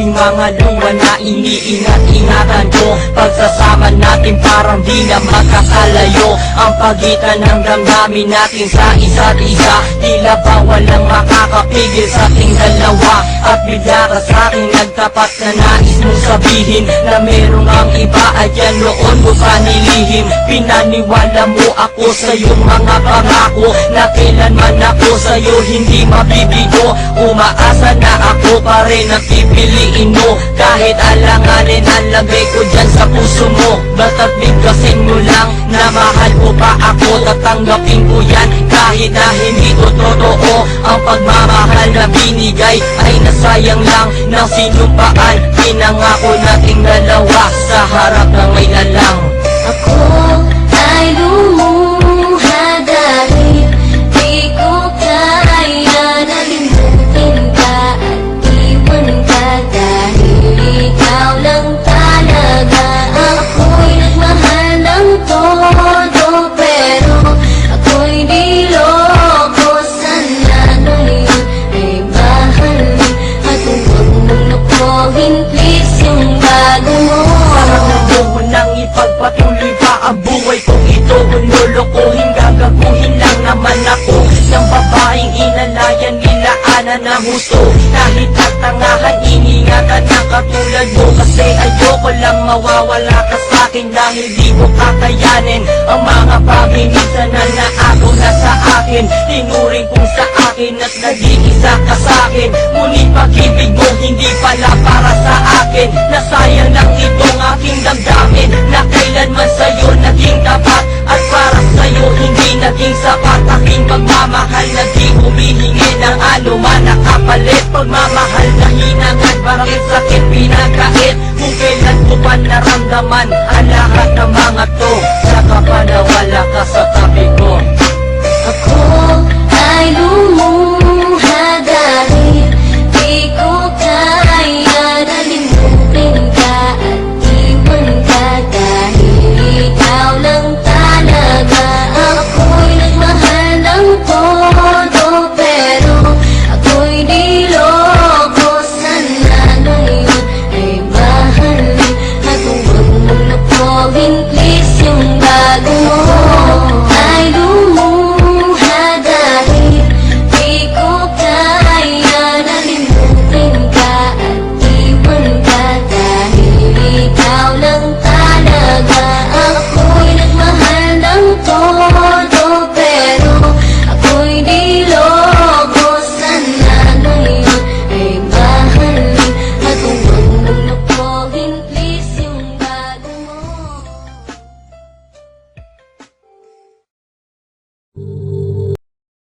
aking mga luha na iniingat-ingatan ko. Pagsasama natin parang di na magkakalayo ang pagitan ng damdamin natin sa isa't isa. Tila ba walang makakapigil sa ating dalawa. At bigla ka sa'kin nagtapat na nais mong sabihin na merong ang iba at yan noon mo pa nilihim. Pinaniwala mo ako sa iyong mga pangako na kailanman ako sa'yo hindi mabibigo. Umaasa na ako pa rin ang pipiliin mo kahit alanganin ang lagay ko dyan sa puso mo. Bata't bigkasin mo lang na mahal ko pa ako. Tatanggapin ko yan kahit na hindi ko totoo. Ang pagmamahal na binigay ay nasayang lang ng sinumpaan. Pinangako nating dalawa sa harap ng may lalang. Ako ay lumuha dahil di ko kaya na limutin ka at iwan ka. Dahil ikaw lang talaga. Ako'y nagmahal ng todo pero ako'y di loko. Sana ngayon ay mahalin at huwag mong lukuhin please yung bago mo. Sarang nang ipagpatuloy pa ang buhay kong ito. Lulukuhin, gagaguhin lang naman ako ng babaeng inalayan nilaanan ng husto. Kahit tatangahan, iningatan ng katulad mo. Kasi ayoko lang mawawala ka sa'kin dahil di ko kakayanin ang mga bagay minsan na naagaw na sa akin. Tinuring kong sa akin at nag-iisa ka sa'kin. Ngunit pag-ibig mo hindi pala para sa akin. Nasayang lang itong aking damdamin na kailanman sa'yo naging tapat. At para sa'yo hindi naging sapat aking pagmamahal na di humihingi ng anuman na kapalit. Pagmamahal na hinangad parang sakit pinagkait. Kung kailan ko pa naramdaman ang lahat ng mga